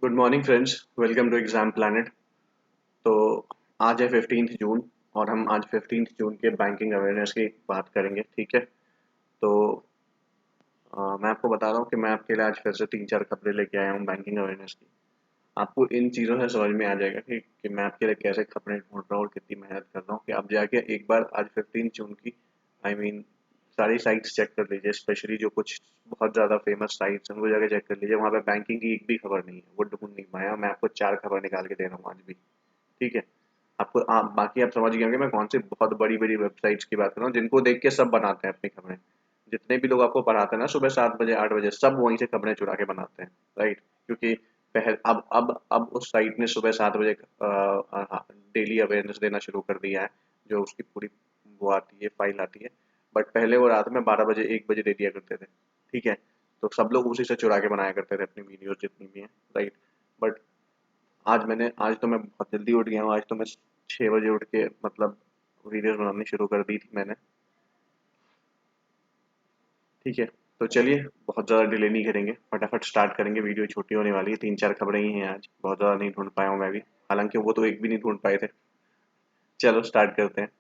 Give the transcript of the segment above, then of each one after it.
Good morning friends, welcome to Exam Planet. तो आज है 15 जून और हम आज 15 जून के बैंकिंग अवेयरनेस की बात करेंगे। ठीक है। तो मैं आपको बता रहा हूँ कि मैं आपके लिए आज फिर से 3-4 खबरें लेके आया हूँ बैंकिंग अवेयरनेस की। आपको इन चीज़ों से समझ में आ जाएगा कि मैं आपके लिए कैसे खबरें ढूंढ रहा हूँ और कितनी मेहनत कर रहा हूँ कि आप जाके एक बार आज 15 जून की सारी साइट्स चेक कर लीजिए, स्पेशली जो कुछ बहुत ज़्यादा फेमस साइट्स हैं वो जाके चेक कर लीजिए। वहाँ पे बैंकिंग की एक भी खबर नहीं है, वो ढूंढ नहीं पाया। मैं आपको 4 खबर निकाल के दे रहा हूँ आज भी। ठीक है। आपको आप बाकी आप समझ गए होंगे मैं कौन सी बहुत बड़ी बड़ी वेबसाइट्स की बात कर रहा हूँ, जिनको देख के सब बनाते हैं अपनी खबरें। जितने भी लोग आपको पढ़ाते हैं ना सुबह 7 बजे 8 बजे, सब वहीं से खबरें चुरा के बनाते हैं। राइट। क्योंकि पहले अब उस साइट ने सुबह 7 बजे डेली अवेयरनेस देना शुरू कर दिया है। जो उसकी पूरी वो आती है, फाइल आती है। बट पहले वो रात में 12 बजे 1 बजे दे दिया करते थे। ठीक है। तो सब लोग उसी से चुरा के बनाया करते थे अपनी वीडियोस जितनी भी हैं। राइट। बट आज तो मैं बहुत जल्दी उठ गया हूँ। आज तो मैं 6 बजे उठ के मतलब वीडियोस बनानी शुरू कर दी थी मैंने। ठीक है। तो चलिए बहुत ज़्यादा डिले नहीं करेंगे, फटाफट स्टार्ट करेंगे। वीडियो छोटी होने वाली है, 3-4 खबरें ही हैं आज, बहुत ज़्यादा नहीं ढूंढ पाया हूँ मैं भी। हालांकि वो तो एक भी नहीं ढूंढ पाए थे। चलो स्टार्ट करते हैं।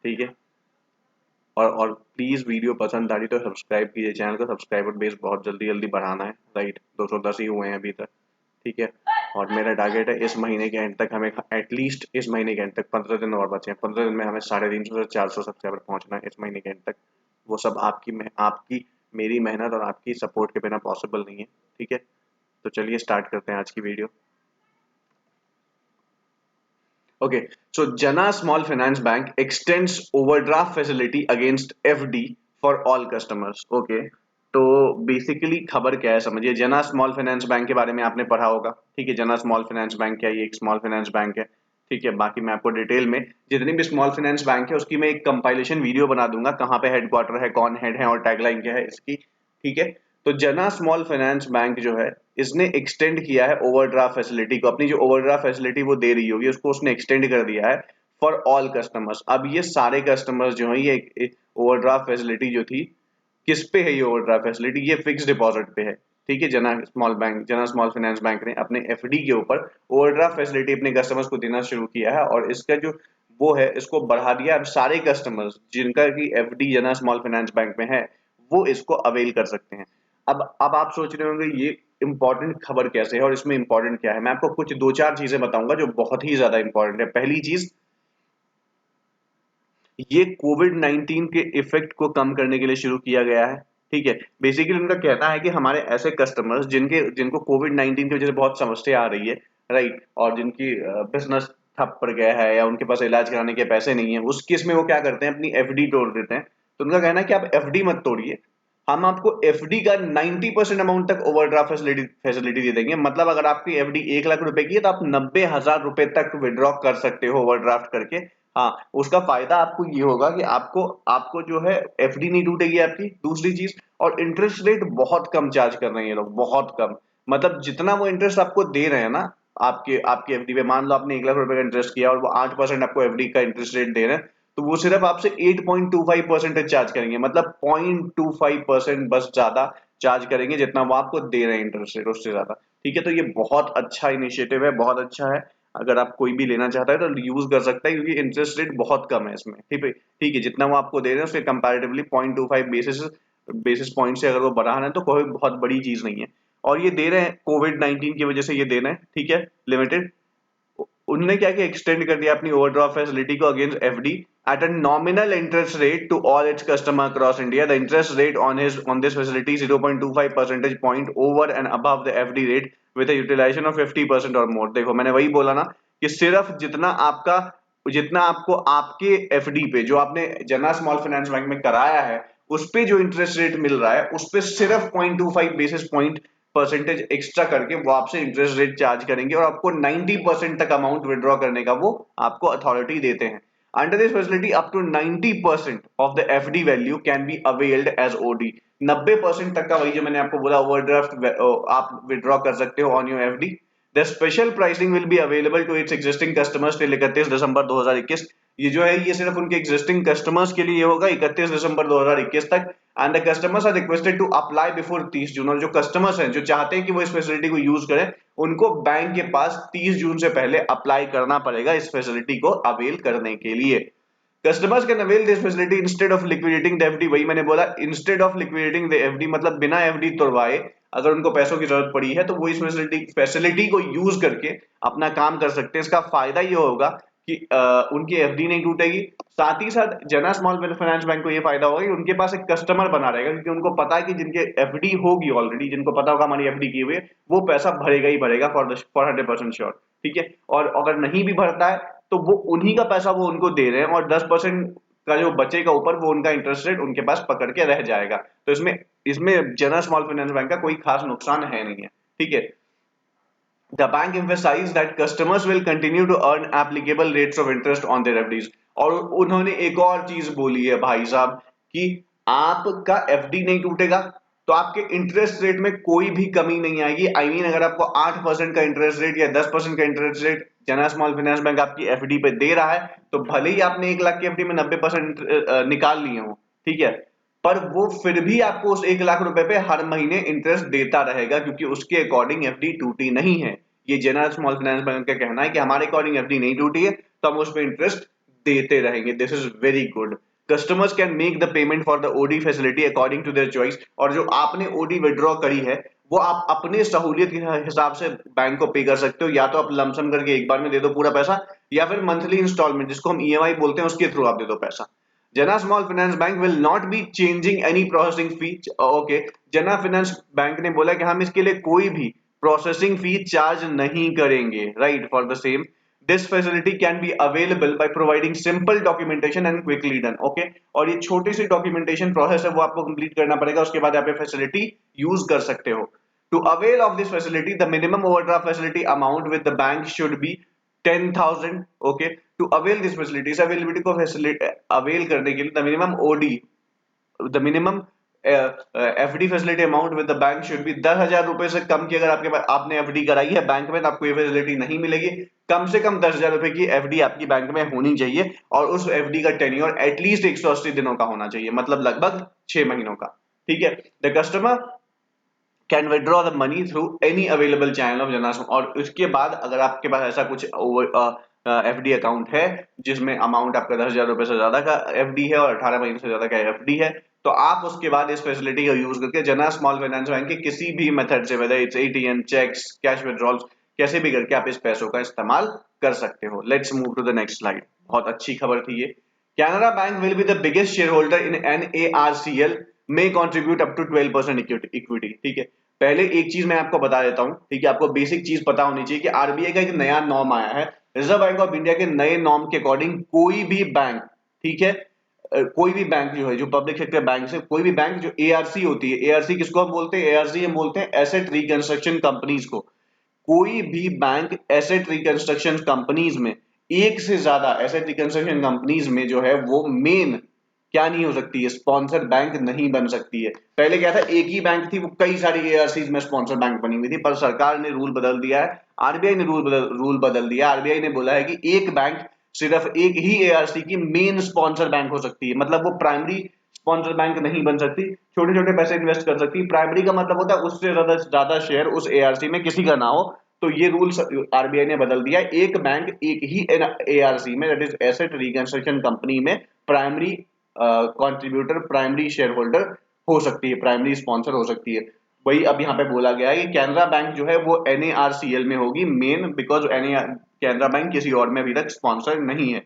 ठीक है। और प्लीज़ वीडियो पसंद आ रही तो सब्सक्राइब कीजिए चैनल को। सब्सक्राइबर बेस बहुत जल्दी जल्दी बढ़ाना है। राइट। 210 ही हुए हैं अभी तक। ठीक है। और मेरा टारगेट है इस महीने के एंड तक हमें एटलीस्ट इस महीने के एंड तक 15 दिन और बचे हैं। 15 दिन में हमें 350 से 400 सब्सक्राइबर पहुंचना है इस महीने के एंड तक। वो सब आपकी मेरी मेहनत और आपकी सपोर्ट के बिना पॉसिबल नहीं है। ठीक है। तो चलिए स्टार्ट करते हैं आज की वीडियो। ओके। सो जना small finance bank x tends overdraft facility against FD for all customers. Okay. तो बेसिकली खबर क्या है समझिए। जना स्मॉल फाइनेंस बैंक के बारे में आपने पढ़ा होगा। ठीक है। जना स्मॉल फाइनेंस बैंक क्या है? ये एक स्मॉल फाइनेंस बैंक है। ठीक है। बाकी मैं आपको डिटेल में जितनी भी स्मॉल फाइनेंस बैंक है उसकी मैं एक कंपाइलेशन वीडियो बना दूंगा, कहाँ पे हेडक्वार्टर है, कौन हेड है और टैगलाइन क्या है इसकी। ठीक है। तो जना स्मॉल फाइनेंस बैंक जो है, इसने एक्सटेंड किया है ओवरड्राफ्ट फैसिलिटी को। अपनी जो ओवरड्राफ्ट फैसिलिटी वो दे रही होगी उसको उसने एक्सटेंड कर दिया है फॉर ऑल कस्टमर्स। अब ये सारे कस्टमर्स जो है, ये ओवरड्राफ्ट फैसिलिटी जो थी, किस पे है ये ओवरड्राफ्ट फैसिलिटी? ये फिक्स डिपॉजिट पे है। ठीक है। जना स्मॉल फाइनेंस बैंक ने अपने एफडी के ऊपर ओवरड्राफ्ट फैसिलिटी अपने कस्टमर्स को देना शुरू किया है और इसका जो वो है इसको बढ़ा दिया। अब सारे कस्टमर्स जिनका की एफडी जना स्मॉल फाइनेंस बैंक में है वो इसको अवेल कर सकते हैं। अब आप सोच रहे होंगे ये इंपॉर्टेंट खबर कैसे है और इसमें इंपॉर्टेंट क्या है। मैं आपको कुछ 2-4 चीजें बताऊंगा जो बहुत ही ज्यादा इंपॉर्टेंट है। पहली चीज, ये कोविड 19 के इफेक्ट को कम करने के लिए शुरू किया गया है। ठीक है। बेसिकली उनका कहना है कि हमारे ऐसे कस्टमर्स जिनको कोविड 19 की वजह से बहुत समस्या आ रही है, राइट, और जिनकी बिजनेस ठप पड़ गया है या उनके पास इलाज कराने के पैसे नहीं है, उस केस में वो क्या करते हैं, अपनी एफडी तोड़ देते हैं। तो उनका कहना है कि आप एफडी मत तोड़िए, हम आपको एफडी का 90% अमाउंट तक ओवरड्राफ्ट फैसिलिटी दे देंगे। मतलब अगर आपकी एफडी 1 लाख रुपए की है तो आप 90,000 रुपए तक विड्रॉ कर सकते हो ओवरड्राफ्ट करके। हाँ, उसका फायदा आपको ये होगा कि आपको आपको जो है एफडी नहीं टूटेगी आपकी। दूसरी चीज, और इंटरेस्ट रेट बहुत कम चार्ज कर रहे हैं ये लोग, बहुत कम। मतलब जितना वो इंटरेस्ट आपको दे रहे हैं ना, आपके आपकी एफडी पे, मान लो आपने 1 लाख रुपए का इंटरेस्ट किया और वो 8% आपको एफडी का इंटरेस्ट रेट दे रहे हैं, तो वो सिर्फ आपसे 8.25% चार्ज करेंगे। मतलब 0.25% बस ज्यादा चार्ज करेंगे जितना वो आपको दे रहे हैं इंटरेस्ट रेट, उससे ज्यादा। ठीक है। तो ये बहुत अच्छा इनिशिएटिव है, बहुत अच्छा है। अगर आप कोई भी लेना चाहता है तो यूज कर सकता है, क्योंकि इंटरेस्ट रेट बहुत कम है इसमें। ठीक है। ठीक है। जितना वो आपको दे रहे हैं उसके कंपैरेटिवली 0.25 बेसिस पॉइंट से अगर वो बढ़ा रहे हैं तो कोई बहुत बड़ी चीज नहीं है। और ये दे रहे हैं कोविड 19 की वजह से ये दे रहे हैं। ठीक है। लिमिटेड, उन्होंने क्या किया, एक्सटेंड कर दिया अपनी ओवरड्राफ्ट फैसिलिटी को against FD at a nominal interest rate to all its customer across India. The interest rate on this facility 0.25 percentage point over and above the FD rate with a utilization of 50% or मोर। देखो मैंने वही बोला ना कि सिर्फ जितना आपको आपके एफडी पे जो आपने जना स्मॉल फाइनेंस बैंक में कराया है उस पे जो इंटरेस्ट रेट मिल रहा है उस पे सिर्फ 0.25 बेसिस पॉइंट परसेंटेज एक्स्ट्रा करके वो आपसे इंटरेस्ट रेट चार्ज करेंगे और आपको 90% तक अमाउंट विड्रॉ करने का वो आपको अथॉरिटी देते हैं। Under this facility up to 90% of the FD value can be availed as OD. 90% तक का, वही जो मैंने आपको बोला, ओवरड्राफ्ट आप विड्रॉ कर सकते हो on your FD. The special pricing will be available to its existing customers till 31 दिसंबर 2021। ये जो है ये सिर्फ उनके एग्जिस्टिंग कस्टमर्स के लिए होगा 31 दिसंबर 2021 तक। And the customers are requested to apply before 30 June. और जो कस्टमर्स हैं जो चाहते हैं कि वो इस फैसिलिटी को यूज करें, उनको बैंक के पास 30 जून से पहले अप्लाई करना पड़ेगा इस फैसिलिटी को अवेल करने के लिए। Customers can avail this facility instead of liquidating the FD. वही मैंने बोला, instead of liquidating the FD मतलब बिना एफडी तोड़वाए अगर उनको पैसों की जरूरत पड़ी है तो वो इस फैसिलिटी को यूज करके अपना काम कर सकते हैं। इसका फायदा ये होगा कि उनकी एफडी नहीं टूटेगी। साथ ही साथ जना स्मॉल फाइनेंस बैंक को ये फायदा होगा कि उनके पास एक कस्टमर बना रहेगा, क्योंकि उनको पता है कि जिनके एफडी होगी ऑलरेडी, जिनको पता होगा हमारी एफडी की हुई है, वो पैसा भरेगा ही भरेगा फॉर 100% श्योर। ठीक है, और अगर नहीं भी भरता है तो वो उन्हीं का पैसा वो उनको दे रहे हैं, और 10% का जो बचेगा ऊपर वो उनका इंटरेस्ट रेट उनके पास पकड़ के रह जाएगा। तो इसमें इसमें जना स्मॉल फाइनेंस बैंक का कोई खास नुकसान है नहीं है। ठीक है, the bank emphasized that customers will continue to earn applicable rates of interest on their FDs। और उन्होंने एक और चीज बोली है भाई साहब कि आपका एफडी नहीं टूटेगा तो आपके इंटरेस्ट रेट में कोई भी कमी नहीं आएगी। आई मीन अगर आपको 8% का इंटरेस्ट रेट या 10% का इंटरेस्ट रेट जना स्मॉल फाइनेंस बैंक आपकी एफडी पे दे रहा है, तो भले ही आपने 1 लाख की एफडी में 90% निकाल लिए हो, ठीक है, पर वो फिर भी आपको उस 1 लाख रुपए पे हर महीने इंटरेस्ट देता रहेगा, क्योंकि उसके अकॉर्डिंग एफडी टूटी नहीं है। ये जनरल स्मॉल फाइनेंस बैंक का कहना है कि हमारे अकॉर्डिंग एफडी नहीं टूटी है तो हम उस पर इंटरेस्ट देते रहेंगे। This is very good. Customers can make the payment for the OD facility according to their choice. और जो आपने ओडी विड्रॉ करी है वो आप अपने सहूलियत के हिसाब से बैंक को पे कर सकते हो। या तो आप लमसम करके एक बार में दे दो पूरा पैसा, या फिर मंथली इंस्टॉलमेंट जिसको हम ईएमआई बोलते हैं उसके थ्रू आप दे दो पैसा। जना small finance bank will not be changing any processing fee. Okay, जना फाइनेंस बैंक ने बोला कि हम इसके लिए कोई भी प्रोसेसिंग फी चार्ज नहीं करेंगे, right, for the same. This facility can be available by providing simple documentation and quickly done. Okay, और ये छोटी सी डॉक्यूमेंटेशन प्रोसेस है वो आपको कंप्लीट करना पड़ेगा, उसके बाद आप ये फैसिलिटी यूज कर सकते हो। To avail of this facility the minimum overdraft facility amount with the bank should be 10,000। Okay, to avail this facility, इस अवेलेबिलिटी को अवेल करने के लिए the minimum OD, the minimum FD facility amount with the bank should be 10,000 रुपए से कम की अगर आपके पास आपने एफडी कराई है बैंक में तो आपको ये फैसिलिटी नहीं मिलेगी। कम से कम 10,000 रुपए की एफडी आपकी बैंक में होनी चाहिए, और उस एफडी का टेन्योर एटलीस्ट 180 दिनों का होना चाहिए, मतलब लगभग 6 महीनों का। ठीक है, the customer can withdraw the money through any available channel of जना। और उसके बाद अगर आपके पास ऐसा कुछ एफडी अकाउंट है जिसमें अमाउंट आपका 10,000 रुपए से ज्यादा का एफडी है और 18 महीने से ज्यादा का एफडी है, तो आप उसके बाद इस फैसिलिटी का यूज करके जना स्मॉल फाइनेंस बैंक के किसी भी मेथड से, whether it's ATM, cheques, cash withdrawals, कैसे भी करके आप इस पैसों का इस्तेमाल कर सकते हो। Let's move to the next slide. बहुत अच्छी खबर थी ये। Canara bank will be the biggest share holder in NARCL, may contribute up to 12% equity. ठीक है, पहले एक चीज मैं आपको बता देता हूं, ठीक है, आपको बेसिक चीज पता होनी चाहिए कि आरबीआई का एक नया नॉर्म आया है। रिजर्व बैंक ऑफ इंडिया के नए नॉर्म के अकॉर्डिंग कोई भी बैंक, ठीक है, कोई भी बैंक जो है, जो पब्लिक सेक्टर बैंक से कोई भी बैंक जो एआरसी होती है, एआरसी किसको हम बोलते हैं, एआरसी हम बोलते हैं एसेट रिकंस्ट्रक्शन कंपनीज को। कोई भी बैंक एसेट रिकंस्ट्रक्शन कंपनीज में, एक से ज्यादा एसेट रिकंस्ट्रक्शन कंपनीज में जो है वो मेन क्या नहीं हो सकती है, स्पॉन्सर बैंक नहीं बन सकती है। पहले क्या था, एक ही बैंक थी, वो कई सारी एआरसीज में स्पॉन्सर बैंक बनी हुई थी, पर सरकार ने रूल बदल दिया है, आरबीआई ने रूल बदल दिया। आरबीआई ने बोला है कि एक बैंक सिर्फ एक ही एआरसी की मेन स्पॉन्सर बैंक हो सकती है, मतलब वो प्राइमरी स्पॉन्सर बैंक नहीं बन सकती, छोटे छोटे पैसे इन्वेस्ट कर सकती। प्राइमरी का मतलब होता है उससे ज्यादा शेयर उस एआरसी में किसी का ना हो। तो ये रूल आरबीआई ने बदल दिया, एक बैंक एक ही एआरसी में, that is asset reconstruction company में primary contributor, primary shareholder हो सकती है, प्राइमरी स्पॉन्सर हो सकती है। वही अब यहाँ पे बोला गया है कि कैनरा बैंक जो है वो NARCL में होगी मेन, बिकॉज कैनरा बैंक किसी और में अभी तक स्पॉन्सर नहीं है।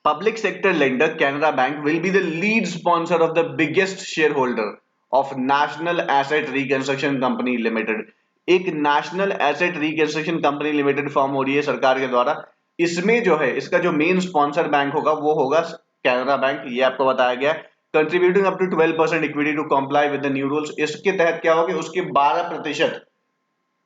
Public sector lender Canara Bank will be the lead sponsor of the biggest shareholder of National Asset Reconstruction Company Limited। एक national asset reconstruction company limited form हो रही है सरकार के द्वारा। इसमें जो है इसका जो मेन स्पॉन्सर बैंक होगा वो होगा कैनरा बैंक, ये आपको बताया गया। Contributing up to 12% equity to comply with the new rules. इसके तहत क्या होगा, उसके 12%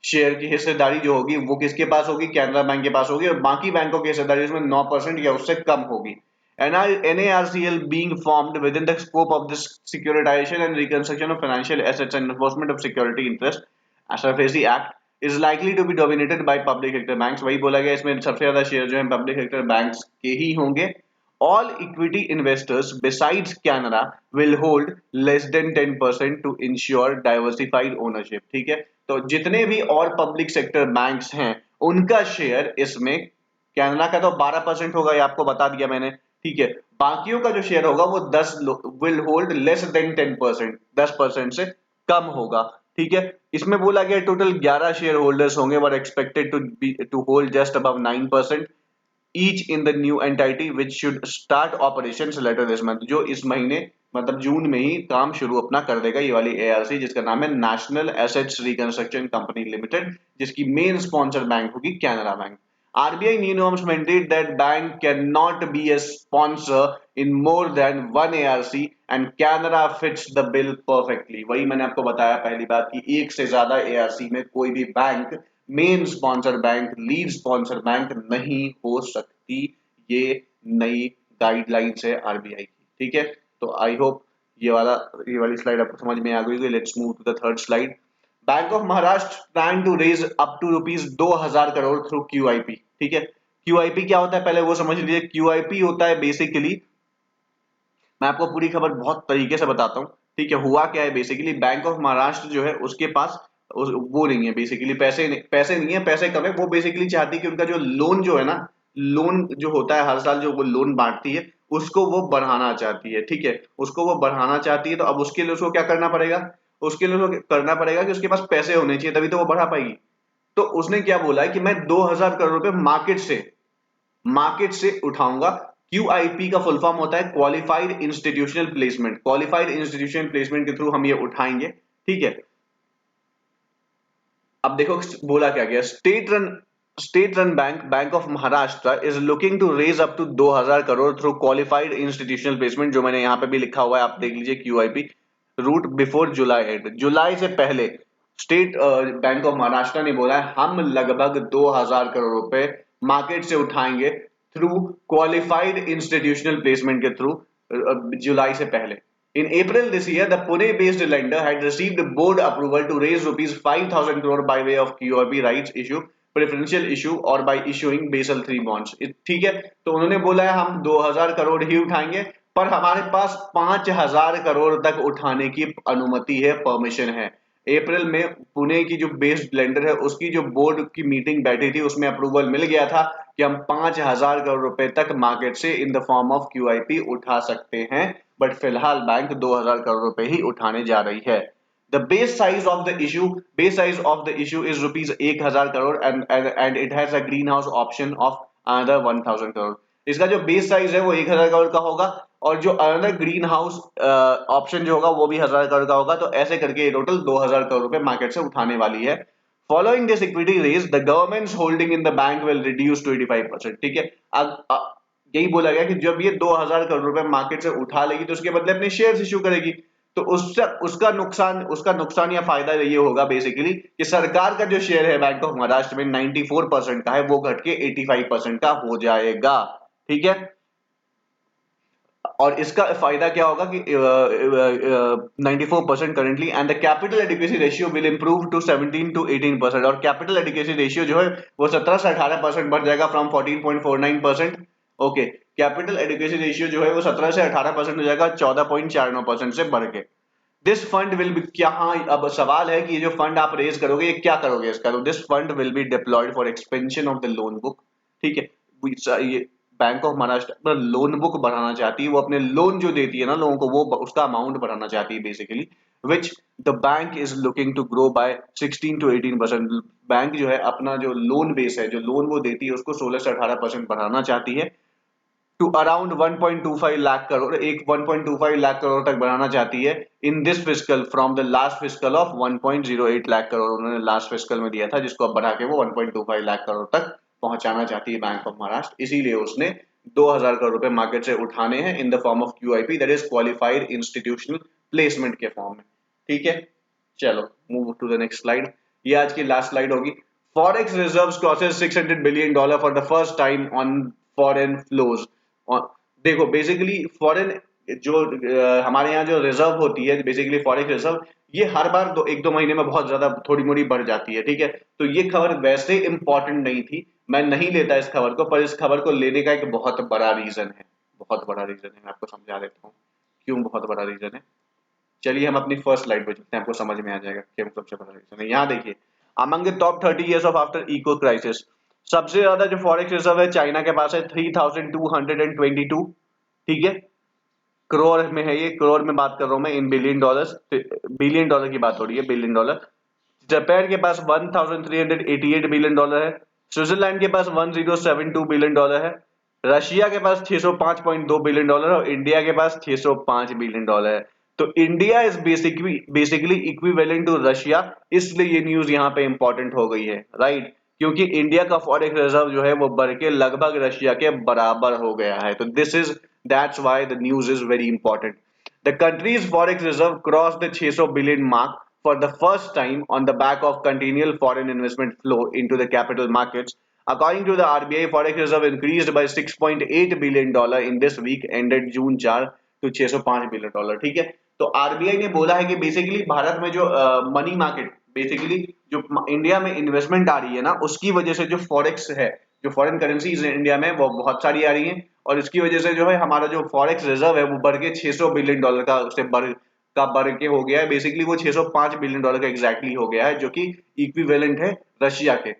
शेयर की हिस्सेदारी जो होगी वो किसके पास होगी, कैनरा बैंक के पास होगी, और बाकी बैंकों की हिस्सेदारी उसमें 9% या उससे कम होगी। NARCL being formed within the scope of this securitization and reconstruction of financial assets and enforcement of security interest SFAC Act is likely to be dominated by public sector banks. वही बोला गया, इसमें सबसे ज्यादा शेयर जो है public sector banks के ही होंगे। All equity investors besides Canara will hold less than 10% to ensure diversified ownership। ठीक है, तो जितने भी और पब्लिक सेक्टर बैंक्स हैं उनका शेयर इसमें, कैनरा का तो 12% होगा, ये आपको बता दिया मैंने। ठीक है, बाकियों का जो शेयर होगा वो 10 विल होल्ड लेस देन 10%, 10% से कम होगा। ठीक है, इसमें बोला गया टोटल 11 शेयर होल्डर्स होंगे, were expected to hold just above 9% each in the new entity which should start operations later this month। जो इस महीने मतलब जून में ही काम शुरू अपना कर देगा ये वाली एआरसी, जिसका नाम है national assets reconstruction company limited, जिसकी मेन स्पॉन्सर बैंक होगी Canara bank. RBI new norms mandate that bank cannot be a sponsor in more than one ARC and Canara fits the bill perfectly। वही मैंने आपको बताया पहली बात कि एक से ज्यादा ARC में कोई भी bank main sponsor bank, lead sponsor bank नहीं हो सकती। ये नई गाइडलाइंस है आरबीआई की। ठीक है, तो आई होप ये वाली स्लाइड आपको समझ में आ गई होगी। Let's move to the third slide. Bank of Maharashtra plan to raise up to rupees 2000 crore through QIP. ठीक है, क्यूआईपी क्या होता है पहले वो समझ लीजिए। क्यूआईपी होता है बेसिकली, मैं आपको पूरी खबर बहुत तरीके से बताता हूँ। ठीक है, हुआ क्या है बेसिकली, बैंक ऑफ महाराष्ट्र जो है उसके पास वो नहीं है बेसिकली, पैसे नहीं है, पैसे कम है। वो बेसिकली चाहती है कि उनका जो लोन जो है ना, लोन जो होता है हर साल जो वो लोन बांटती है उसको वो बढ़ाना चाहती है। ठीक है, उसको वो बढ़ाना चाहती है, तो अब उसके लिए उसको क्या करना पड़ेगा, उसके लिए उसको करना पड़ेगा कि उसके पास पैसे होने चाहिए, तभी तो वो बढ़ा पाएगी। तो उसने क्या बोला है कि मैं 2000 करोड़ रुपए मार्केट से उठाऊंगा। क्यूआईपी का फुल फॉर्म होता है qualified institutional placement. Qualified institutional placement के थ्रू हम ये उठाएंगे। ठीक है, अब देखो बोला क्या गया, state run bank of Maharashtra is looking to raise up to 2000 crore through qualified institutional placement. जो मैंने यहां पे भी लिखा हुआ है, आप देख लीजिए, QIP route before July end, जुलाई से पहले स्टेट बैंक ऑफ महाराष्ट्र ने बोला है हम लगभग 2000 करोड़ रुपए मार्केट से उठाएंगे थ्रू क्वालिफाइड इंस्टीट्यूशनल प्लेसमेंट के थ्रू, जुलाई से पहले। In April this year, the Pune-based lender had received board approval to raise rupees 5,000 crore by way of QIP rights issue, preferential issue और by issuing Basel III bonds। ठीक है, तो उन्होंने बोला है हम 2000 करोड़ ही उठाएंगे, पर हमारे पास 5000 करोड़ तक उठाने की अनुमति है, परमिशन है। अप्रैल में पुणे की जो बेस्ड लेंडर है उसकी जो बोर्ड की मीटिंग बैठी थी उसमें अप्रूवल मिल गया था कि हम 5000 करोड़ रुपए तक मार्केट से इन द फॉर्म ऑफ क्यूआईपी उठा सकते हैं, बट फिलहाल बैंक 2000 करोड़ रुपए ही उठाने जा रही है। The base size of the issue is rupees 1000 crore and it has a greenhouse option of another 1000 crore। इसका जो बेस साइज है वो 1000 करोड़ का होगा और जो अनदर ग्रीन हाउस ऑप्शन जो होगा वो भी 1000 करोड़ का होगा। तो ऐसे करके टोटल 2000 करोड़ रुपए मार्केट से उठाने वाली है। Following this equity raise the government's holding in the bank will reduce to 85%। ठीक है, अब यही बोला गया कि जब ये 2000 करोड़ रुपए मार्केट से उठा लेगी तो उसके बदले अपने शेयर इश्यू करेगी। तो उसका नुकसान या फायदा ये होगा बेसिकली कि सरकार का जो शेयर है बैंक ऑफ महाराष्ट्र में 94% का है वो घट के 85% का हो जाएगा। ठीक है, और इसका फायदा क्या होगा कि 94% currently and the capital adequacy ratio will improve to 17 to 18%। और कैपिटल एडिक्वेसी रेशियो जो है वो 17 से 18% बढ़ जाएगा from 14.49%। Okay, capital adequacy ratio जो है वो 17 से 18% हो जाएगा 14.49% से बढ़ के। दिस फंड विल बी, क्या, हाँ अब सवाल है कि ये जो फंड आप रेज करोगे ये क्या करोगे इसका, तो this fund will be diploid for expansion of the loan book. ठीक है, ये बैंक ऑफ महाराष्ट्र अपना लोन बुक बढ़ाना चाहती है, वो अपने लोन जो देती है ना लोगों को वो उसका अमाउंट बढ़ाना चाहती है basically, which the bank is looking to grow by 16 to 18%। Bank जो है अपना जो लोन बेस है, जो लोन वो देती है उसको 16 से 18% बढ़ाना चाहती है टू अराउंड 1.25 लाख करोड़, एक 1.25 लाख करोड़ तक बढ़ाना चाहती है in this fiscal from the last fiscal of 1.08 lakh crore उन्होंने लास्ट फिस्कल में दिया था, जिसको अब बढ़ा के वो 1.25 लाख करोड़ तक पहुंचाना चाहती है बैंक ऑफ महाराष्ट्र। इसीलिए उसने 2000 करोड़ रुपए मार्केट से उठाने हैं in the form of QIP, that is qualified institutional placement के फॉर्म में। ठीक है, चलो move to the next slide. ये आज की लास्ट स्लाइड होगी। Forex reserves crosses $600 billion for the first time on foreign flows. और देखो बेसिकली फॉरेन जो हमारे यहाँ जो रिजर्व होती है बेसिकली फॉरेक्स रिजर्व, ये हर बार एक दो महीने में बहुत ज्यादा थोड़ी मोड़ी बढ़ जाती है, ठीक है। तो ये खबर वैसे इंपॉर्टेंट नहीं थी, मैं नहीं लेता इस खबर को, पर इस खबर को लेने का एक बहुत बड़ा रीजन है, बहुत बड़ा रीजन है, मैं आपको समझा देता हूँ क्यों बहुत बड़ा रीजन है। चलिए हम अपनी फर्स्ट स्लाइड पे चलते हैं, आपको समझ में आ जाएगा क्यों सबसे बड़ा रीजन है। यहाँ देखिए, among the top 30 years of after eco crisis, सबसे ज्यादा जो फॉरेक्स रिजर्व है चाइना के पास है 3222, ठीक है, करोड़ में है, ये करोड़ में बात कर रहा हूं मैं, in billion dollars, billion dollar की बात हो रही है, बिलियन डॉलर। जापान के पास 1388 बिलियन डॉलर है, स्विट्जरलैंड के पास 1072 बिलियन डॉलर है, रशिया के पास 605.2 बिलियन डॉलर और इंडिया के पास 605 बिलियन डॉलर है। तो India is basically equivalent to Russia, इसलिए ये न्यूज यहाँ पे इंपॉर्टेंट हो गई है, राइट, क्योंकि इंडिया का फॉरेक्स रिजर्व जो है वो बढ़ के लगभग रशिया के बराबर हो गया है। तो this is that's why the news is very important. The country's forex reserve crossed the 600 billion mark for the first time on the back of continual foreign investment flow into the capital markets. According to the RBI, forex reserve increased by 6.8 billion dollar in this week ended June 4 to 605 billion dollar, ठीक है। तो RBI ने बोला है कि basically Bharat में जो money market, basically जो इंडिया में इन्वेस्टमेंट आ रही है ना, उसकी वजह से जो फॉरेक्स है, जो फॉरेन करेंसीज इंडिया में वो बहुत सारी आ रही हैं, और इसकी वजह से जो है हमारा जो फॉरेक्स रिजर्व है वो बढ़ के 600 बिलियन डॉलर का उससे बढ़ के हो गया है, बेसिकली वो 605 बिलियन डॉलर का एग्जैक्टली हो गया है, जो कि इक्विवेलेंट है रशिया के।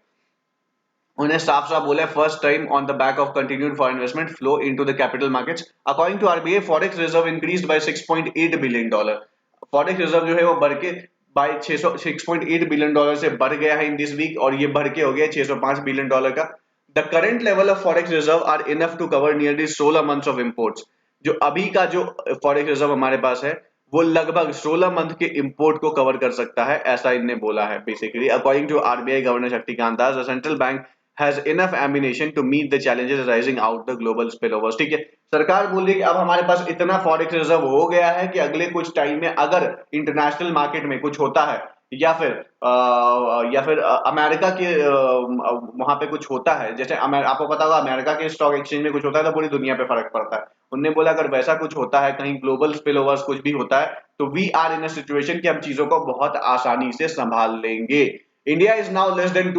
उन्हें साफ साफ बोला है, first time on the back of continued foreign investment flow into the capital markets. According to RBI, forex reserve increased by 6.8 billion dollar. Forex reserve जो है वो बढ़ के बाय 6.8 बिलियन डॉलर से बढ़ गया है इन दिस वीक, और ये बढ़ के हो गया 605 बिलियन डॉलर का। The current level of forex reserve are enough to cover nearly 16 months of imports. जो अभी का जो फॉरेक्स रिजर्व हमारे पास है वो लगभग 16 मंथ के इंपोर्ट को कवर कर सकता है, ऐसा इनने बोला है। Basically according to RBI governor Shaktikanta Das, the central bank has enough ammunition to meet the challenges arising out the global spillovers, ठीक है। सरकार बोल रही है कि अब हमारे पास इतना फॉरेक्स रिजर्व हो गया है कि अगले कुछ टाइम में अगर इंटरनेशनल मार्केट में कुछ होता है, या फिर अमेरिका के वहां पे कुछ होता है, जैसे आपको पता होगा अमेरिका के स्टॉक एक्सचेंज में कुछ होता है तो पूरी दुनिया पे फर्क पड़ता है। उन्होंने बोला अगर वैसा कुछ होता है, कहीं ग्लोबल स्पिलओवर्स कुछ भी होता है, तो we are in a situation कि हम चीजों को बहुत आसानी से संभाल लेंगे। India is now less than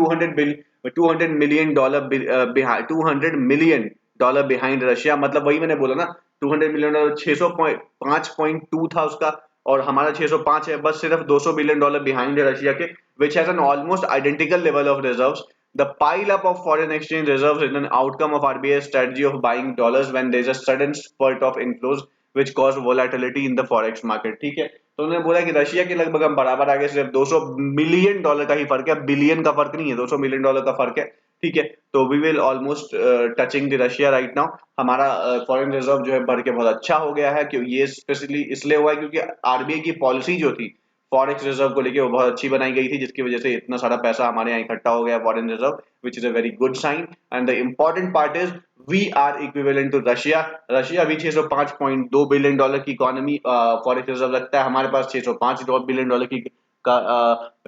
200 million dollar behind, 200 million dollar behind Russia, मतलब वही मैंने बोला ना, 200 मिलियन डॉलर 605.2 था उसका, और हमारा 605 है, बस सिर्फ 200 बिलियन डॉलर बिहाइंड है रशिया के, which has an almost identical level of reserves. The pile up of foreign exchange reserves is an outcome of RBI's strategy of buying dollars when there is a sudden spurt of inflows which cause volatility in the forex market, ठीक है। तो उन्होंने बोला कि Russia के लगभग हम बराबर आगे, सिर्फ 200 मिलियन डॉलर का ही फर्क है, बिलियन का फर्क नहीं है, 200 मिलियन डॉलर का फर्क है, ठीक है। तो we will almost touching the Russia right now. हमारा फॉरेन रिजर्व जो है बढ़ के बहुत अच्छा हो गया है, क्योंकि ये स्पेशली इसलिए हुआ है क्योंकि आरबीआई की पॉलिसी जो थी फॉरेक्स रिजर्व को लेके वो बहुत अच्छी बनाई गई थी, जिसकी वजह से इतना सारा पैसा हमारे यहाँ इकट्ठा हो गया foreign reserve, which is a very good sign. And the important part is we are equivalent to Russia. Russia भी 605.2 बिलियन डॉलर की इकोनॉमी फॉरेक्स रिजर्व रखता है, हमारे पास 605 बिलियन डॉलर की का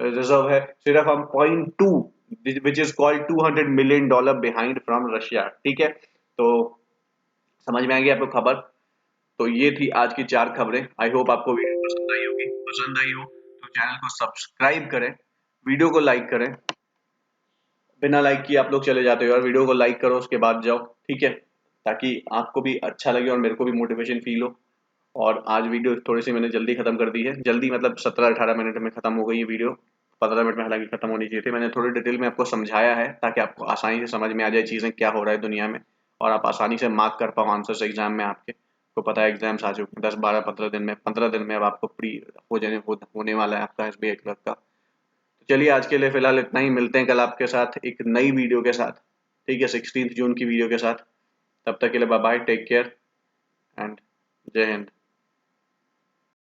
रिजर्व है, सिर्फ हम 0.2 which is called 200 million dollar behind from Russia, ठीक है। तो समझ में आ गई आपको खबर। तो ये थी आज की 4 खबरें। आई होप आपको वीडियो पसंद आई होगी, पसंद आई हो तो चैनल को सब्सक्राइब करें, वीडियो को लाइक करें, बिना लाइक किए आप लोग चले जाते हो, और वीडियो को लाइक करो उसके बाद जाओ, ठीक है, ताकि आपको भी अच्छा लगे और मेरे को भी मोटिवेशन फील हो। और आज वीडियो थोड़ी सी मैंने जल्दी खत्म कर दी है, जल्दी मतलब 17-18 मिनट में खत्म हो गई ये वीडियो, 15 मिनट में हालांकि खत्म होनी चाहिए थी। मैंने थोड़ी डिटेल में आपको समझाया है ताकि आपको आसानी से समझ में आ जाए चीजें क्या हो रहा है दुनिया में, और आप आसानी से मार्क कर पाओ आंसर्स एग्जाम में आपके। को पता है एग्जाम्स आ चुके हैं 10-12-15 दिन में, 15 दिन में अब आपको प्री होने वाला है आपका एसबीआई क्लर्क का। तो चलिए आज के लिए फिलहाल इतना ही, मिलते हैं कल आपके साथ एक नई वीडियो के साथ, ठीक है, 16 जून की वीडियो के साथ। तब तक के लिए bye bye, take care and जय हिंद।